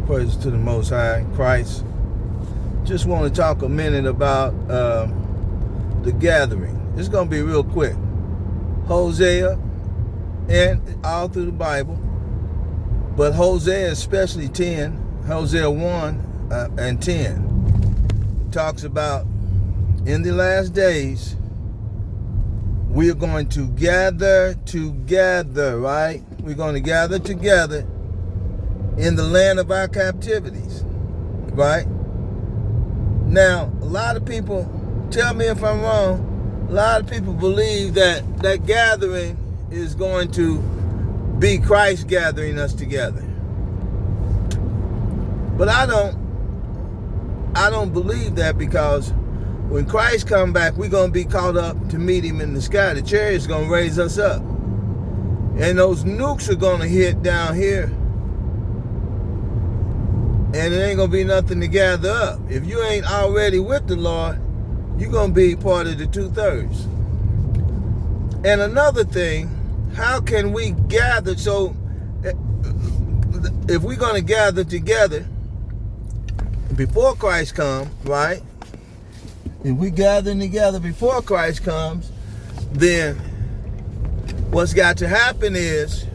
Praise to the Most High, Christ. Just want to talk a minute about the gathering. It's going to be real quick. Hosea, and all through the Bible, but Hosea especially 10, Hosea 1 and 10, talks about in the last days, we are going to gather together, right? We're going to gather together in the land of our captivities, right? Now, a lot of people, tell me if I'm wrong, a lot of people believe that that gathering is going to be Christ gathering us together. But I don't believe that, because when Christ come back, we're going to be caught up to meet him in the sky. The chariot's going to raise us up. And those nukes are going to hit down here. And it ain't going to be nothing to gather up. If you ain't already with the Lord, you're going to be part of the 2/3. And another thing, how can we gather? So if we're going to gather together before Christ comes, right? If we gathering together before Christ comes, then what's got to happen is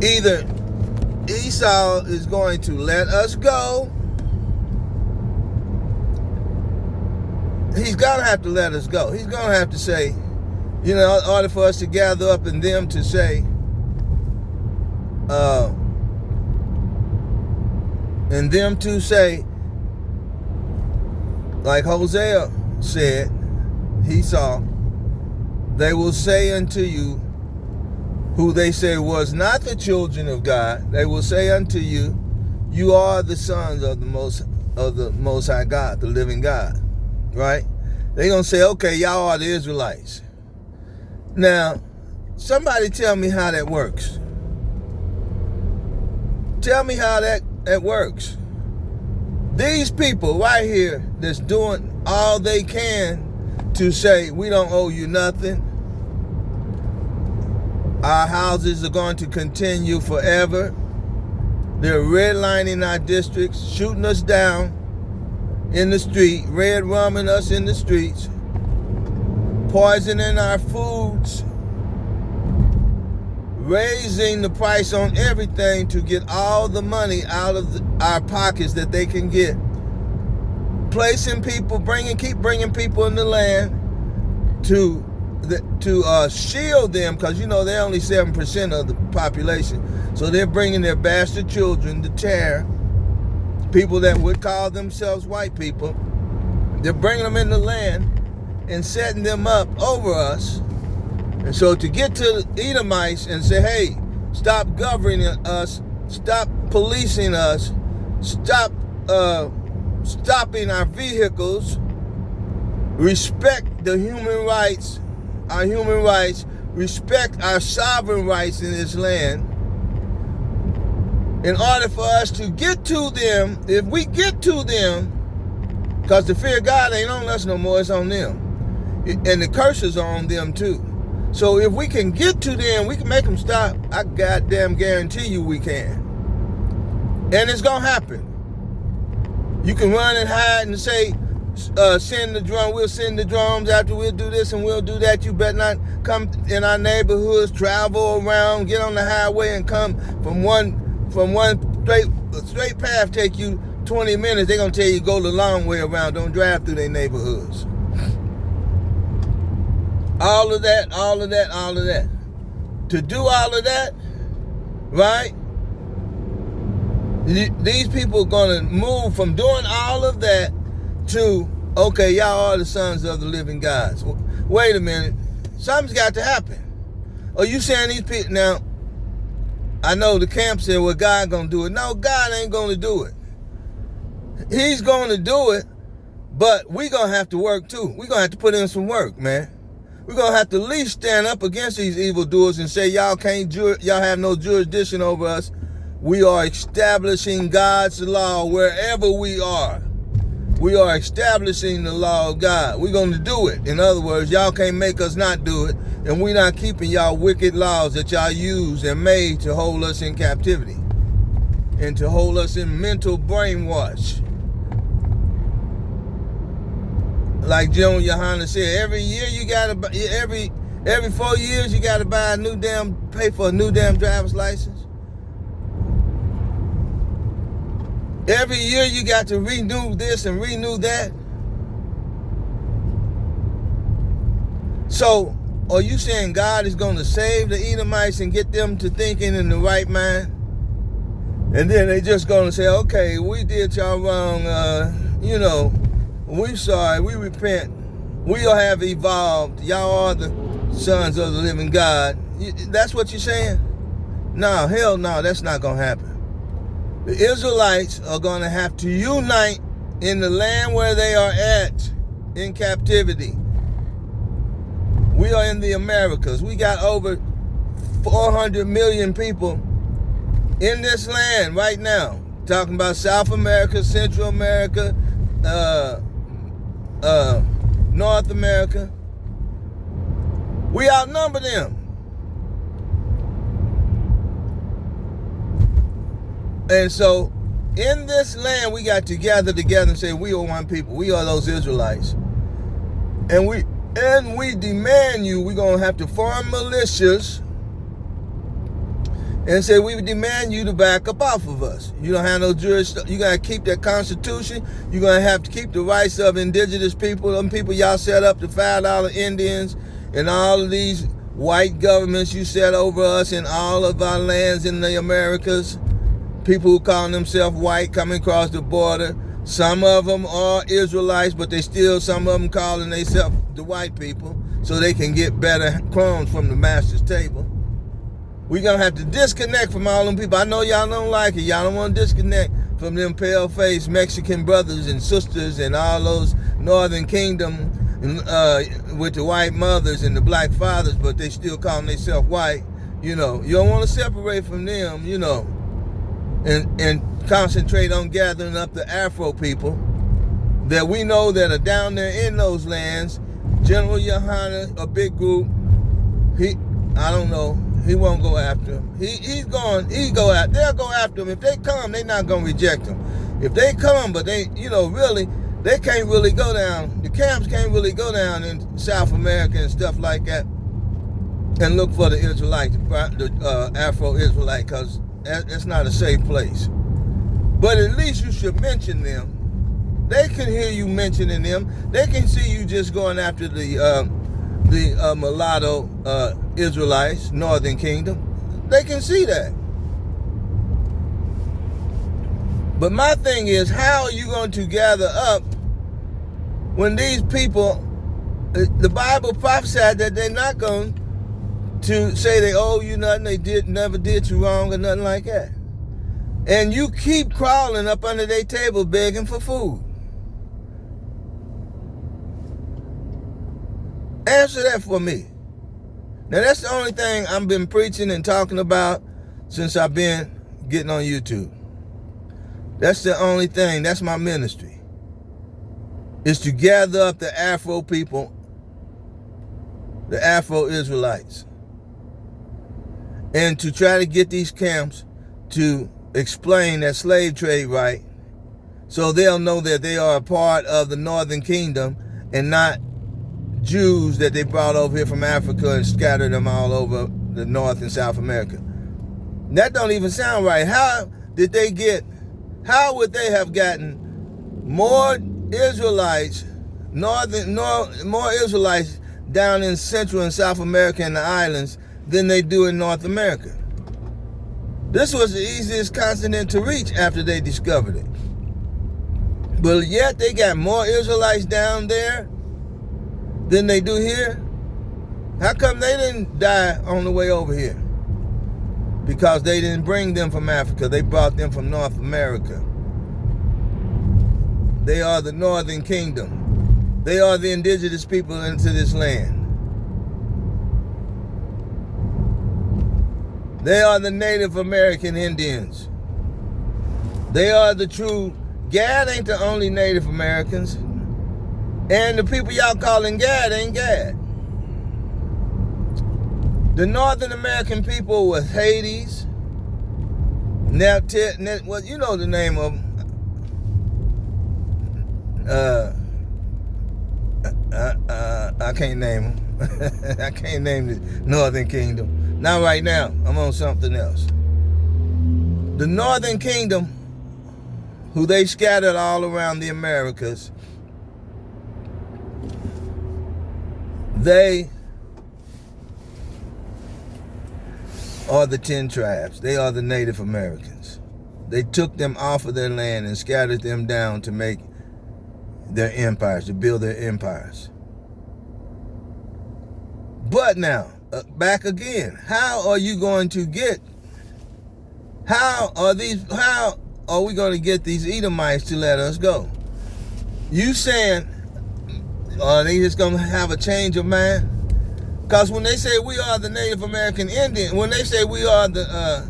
either Esau is going to let us go. He's going to have to let us go. He's going to have to say, you know, in order for us to gather up and them to say, like Hosea said, he saw, they will say unto you, who they say was not the children of God, they will say unto you, you are the sons of the Most High God, the living God, right? They're going to say, okay, y'all are the Israelites. Now, somebody tell me how that works. Tell me how that works. These people right here that's doing all they can to say, we don't owe you nothing. Our houses are going to continue forever. They're redlining our districts, shooting us down in the street, red rumming us in the streets, poisoning our foods, raising the price on everything to get all the money out of our pockets that they can get. Placing people, keep bringing people in the land to shield them, because you know they're only 7% of the population. So they're bringing their bastard children to tear people that would call themselves white people. They're bringing them in the land and setting them up over us. And so to get to the Edomites and say, hey, stop governing us, stop policing us, stop stopping our vehicles, respect the human rights, respect our sovereign rights in this land. In order for us to get to them, if we get to them, because the fear of God ain't on us no more, it's on them. And the curses are on them too. So if we can get to them, we can make them stop. I goddamn guarantee you we can. And it's going to happen. You can run and hide and say, send the drum. We'll send the drums after we'll do this and we'll do that. You better not come in our neighborhoods, travel around, get on the highway and come from one straight path take you 20 minutes. They're going to tell you go the long way around. Don't drive through their neighborhoods. All of that. To do all of that, right? These people are going to move from doing all of that to, okay, y'all are the sons of the living gods. Wait a minute. Something's got to happen. Are you saying these people, now, I know the camp said, well, God going to do it. No, God ain't going to do it. He's going to do it, but we going to have to work too. We're going to have to put in some work, man. We're going to have to at least stand up against these evildoers and say, y'all have no jurisdiction over us. We are establishing God's law wherever we are. We are establishing the law of God. We're going to do it. In other words, y'all can't make us not do it, and we're not keeping y'all wicked laws that y'all use and made to hold us in captivity. and to hold us in mental brainwash. Like General Yohana said, every year you gotta every 4 years you gotta pay for a new damn driver's license. Every year you got to renew this and renew that. So, are you saying God is going to save the Edomites and get them to thinking in the right mind? And then they just going to say, okay, we did y'all wrong, we're sorry, we repent. We all have evolved. Y'all are the sons of the living God. That's what you're saying? No, hell no, that's not going to happen. The Israelites are going to have to unite in the land where they are at in captivity. We are in the Americas. We got over 400 million people in this land right now. Talking about South America, Central America, North America. We outnumber them. And so, in this land, we got to gather together and say, we are one people. We are those Israelites. And we demand you, we're going to have to form militias and say, we demand you to back up off of us. You don't have no jurisdiction. You got to keep that Constitution. You're going to have to keep the rights of indigenous people, them people y'all set up, the $5 Indians, and all of these white governments you set over us in all of our lands in the Americas. People who call themselves white coming across the border. Some of them are Israelites, but some of them calling themselves the white people so they can get better crumbs from the master's table. We're going to have to disconnect from all them people. I know y'all don't like it. Y'all don't want to disconnect from them pale-faced Mexican brothers and sisters and all those Northern Kingdom with the white mothers and the black fathers, but they still calling themselves white. You don't want to separate from them, and concentrate on gathering up the Afro people that we know that are down there in those lands. General Yohana, a big group, I don't know, he won't go after him. They'll go after him. If they come, they're not going to reject him. If they come, but they, really, they can't really go down, the camps can't really go down in South America and stuff like that and look for the Israelites, the Afro-Israelite, because that's not a safe place. But at least you should mention them. They can hear you mentioning them. They can see you just going after the mulatto Israelites, Northern Kingdom. They can see that. But my thing is, how are you going to gather up when these people, the Bible prophesied that they're not going to say they owe you nothing, they never did you wrong or nothing like that. And you keep crawling up under their table begging for food. Answer that for me. Now that's the only thing I've been preaching and talking about since I've been getting on YouTube. That's the only thing, that's my ministry. Is to gather up the Afro people, the Afro-Israelites, and to try to get these camps to explain that slave trade right, so they'll know that they are a part of the Northern Kingdom and not Jews that they brought over here from Africa and scattered them all over the North and South America. That don't even sound right. How would they have gotten more Israelites, more Israelites down in Central and South America and the islands than they do in North America? This was the easiest continent to reach after they discovered it. But yet they got more Israelites down there than they do here. How come they didn't die on the way over here? Because they didn't bring them from Africa. They brought them from North America. They are the Northern Kingdom. They are the indigenous people into this land. They are the Native American Indians. They are the true. Gad ain't the only Native Americans. And the people y'all calling Gad ain't Gad. The Northern American people was Hades, Well, you know the name of them. I can't name them. I can't name the Northern Kingdom. Not right now. I'm on something else. The Northern Kingdom, who they scattered all around the Americas, they are the 10 tribes. They are the Native Americans. They took them off of their land and scattered them down to make their empires, to build their empires. But now, back again, how are you going to get, how are we going to get these Edomites to let us go? You saying, are they just going to have a change of mind? Because when they say we are the Native American Indian, when they say we are the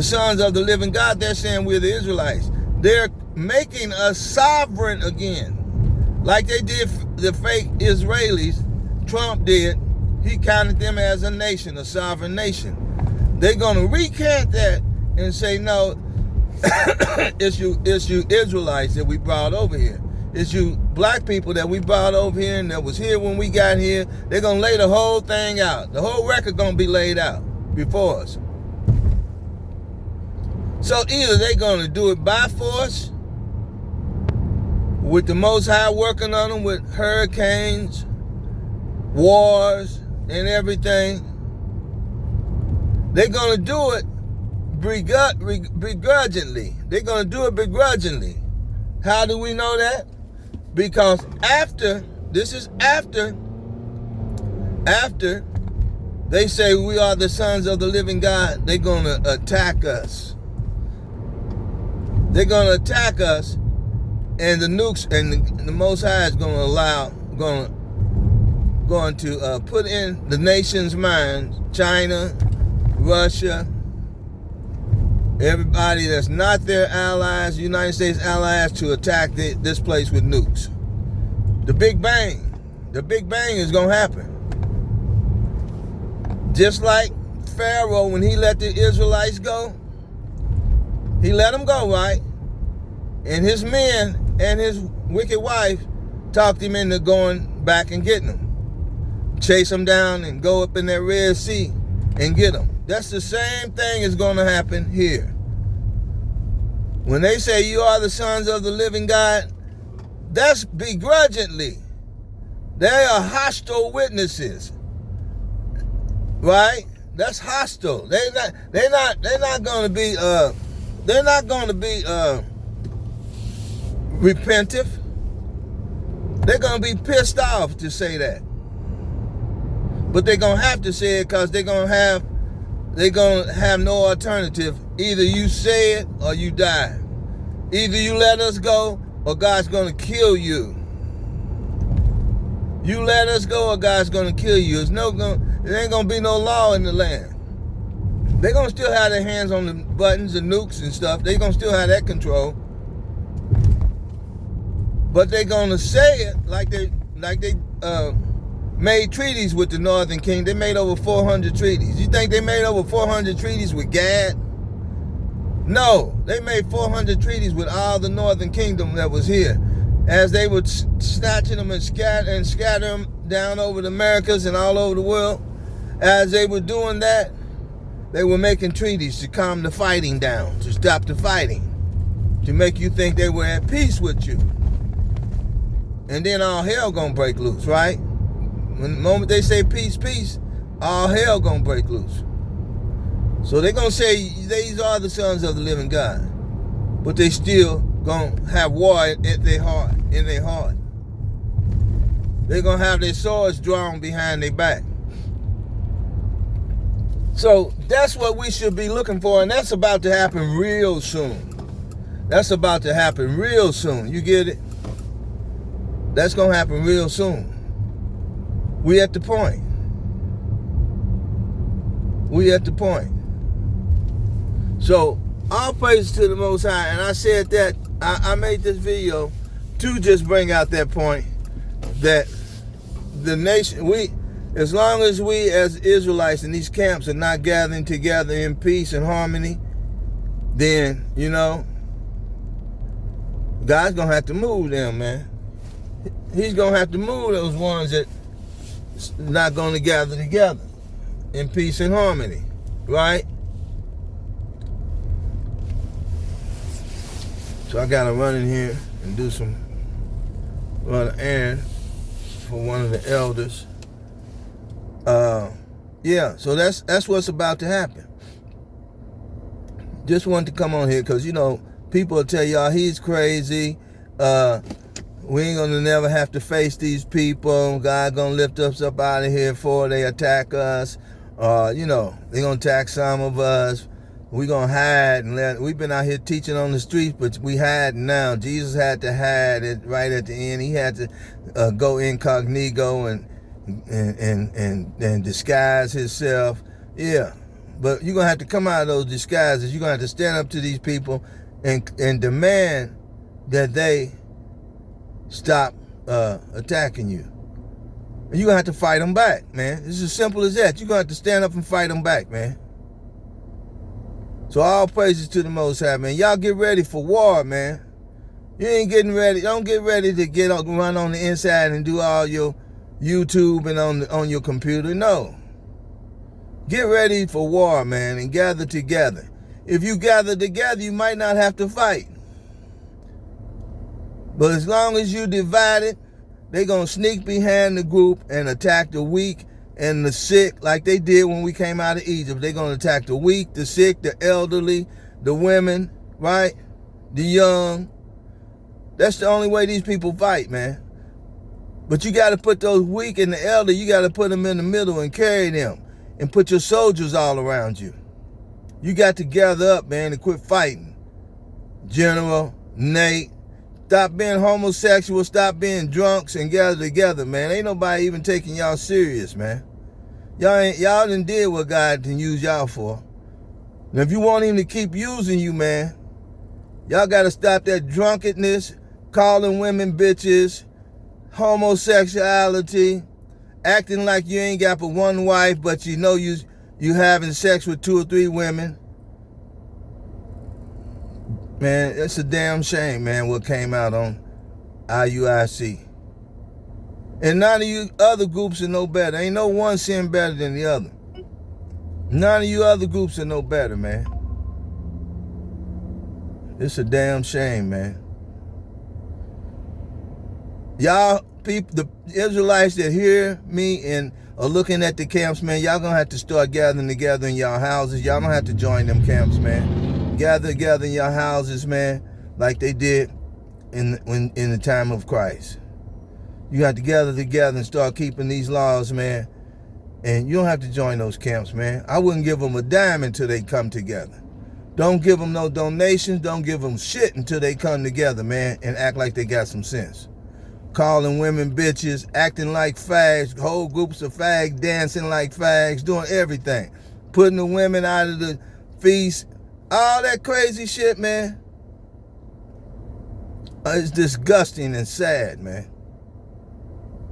sons of the living God, they're saying we're the Israelites. They're making us sovereign again. Like they did the fake Israelis, Trump did. He counted them as a nation, a sovereign nation. They're going to recant that and say, no, it's you Israelites that we brought over here. It's you black people that we brought over here and that was here when we got here. They're going to lay the whole thing out. The whole record going to be laid out before us. So either they're going to do it by force, with the Most High working on them with hurricanes, wars, and everything. They're going to do it begrudgingly. They're going to do it begrudgingly. How do we know that? Because after they say we are the sons of the living God, they're going to attack us. They're going to attack us, and the nukes and the Most High is going to put in the nation's minds, China, Russia, everybody that's not their allies, United States allies, to attack this place with nukes. The Big Bang is going to happen. Just like Pharaoh, when he let the Israelites go, he let them go, right? And his men and his wicked wife talked him into going back and getting them. Chase them down and go up in that Red Sea and get them. That's the same thing is going to happen here. When they say you are the sons of the living God, that's begrudgingly. They are hostile witnesses. Right? That's hostile. They're not going to be repentive. They're going to be pissed off to say that. But they're going to have to say it because they're going to have no alternative. Either you say it or you die. Either you let us go or God's going to kill you. You let us go or God's going to kill you. There ain't going to be no law in the land. They're going to still have their hands on the buttons and nukes and stuff. They're going to still have that control. But they're going to say it like they made treaties with the Northern Kingdom. They made over 400 treaties. You think they made over 400 treaties with Gad? No, they made 400 treaties with all the Northern Kingdom that was here. As they were snatching them and scatter them down over the Americas and all over the world, as they were doing that, they were making treaties to calm the fighting down, to stop the fighting, to make you think they were at peace with you. And then all hell gonna break loose, right? When the moment they say peace, peace, all hell gonna break loose. So they're gonna say these are the sons of the living God, but they still gonna have war in their heart. They're gonna have their swords drawn behind their back. So that's what we should be looking for, and that's about to happen real soon. That's about to happen real soon. You get it? That's gonna happen real soon. We at the point. So all praise to the Most High. And I said that I made this video to just bring out that point that the nation, as long as we as Israelites in these camps are not gathering together in peace and harmony, then, God's going to have to move them, man. He's going to have to move those ones that not going to gather together in peace and harmony, right? So I got to run in here and run an errand for one of the elders. Yeah, so that's what's about to happen. Just wanted to come on here because, people will tell y'all he's crazy. We ain't gonna never have to face these people. God gonna lift us up out of here before they attack us. They gonna attack some of us. We gonna hide we've been out here teaching on the streets, but we hide now. Jesus had to hide it right at the end. He had to go incognito and disguise himself. Yeah. But you're going to have to come out of those disguises. You're going to have to stand up to these people and demand that they stop attacking you. And you're going to have to fight them back, man. It's as simple as that. You're going to have to stand up and fight them back, man. So all praises to the Most High, man. Y'all get ready for war, man. You ain't getting ready. Don't get ready to run on the inside and do all your YouTube and on your computer. No. Get ready for war, man, and gather together. If you gather together, you might not have to fight. But as long as you divided, they're going to sneak behind the group and attack the weak and the sick like they did when we came out of Egypt. They're going to attack the weak, the sick, the elderly, the women, right? The young. That's the only way these people fight, man. But you got to put those weak and the elder, you got to put them in the middle and carry them. And put your soldiers all around you. You got to gather up, man, and quit fighting. General, Nate, stop being homosexual, stop being drunks, and gather together, man. Ain't nobody even taking y'all serious, man. Y'all done did what God can use y'all for. And if you want him to keep using you, man, y'all got to stop that drunkenness, calling women bitches, homosexuality, acting like you ain't got but one wife, but you having sex with 2 or 3 women. Man, it's a damn shame, man, what came out on IUIC. And none of you other groups are no better. Ain't no one sin better than the other. None of you other groups are no better, man. It's a damn shame, man. Y'all people, the Israelites that hear me and are looking at the camps, man, y'all gonna have to start gathering together in y'all houses. Y'all don't have to join them camps, man. Gather together in your houses, man, like they did in the time of Christ. You have to gather together and start keeping these laws, man. And you don't have to join those camps, man. I wouldn't give them a dime until they come together. Don't give them no donations. Don't give them shit until they come together, man, and act like they got some sense. Calling women bitches, acting like fags, whole groups of fags, dancing like fags, doing everything. Putting the women out of the feast. All that crazy shit, man. It's disgusting and sad, man.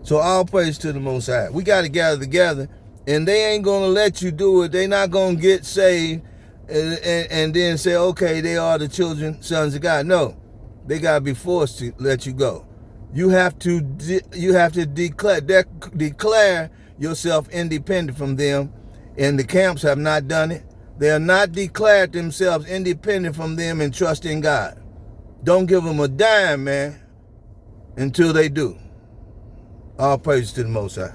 So all praise to the Most High. We got to gather together, and they ain't going to let you do it. They not going to get saved and then say, okay, they are the sons of God. No, they got to be forced to let you go. You have to declare yourself independent from them, and the camps have not done it. They have not declared themselves independent from them and trust in God. Don't give them a dime, man, until they do. All praise to the Most High.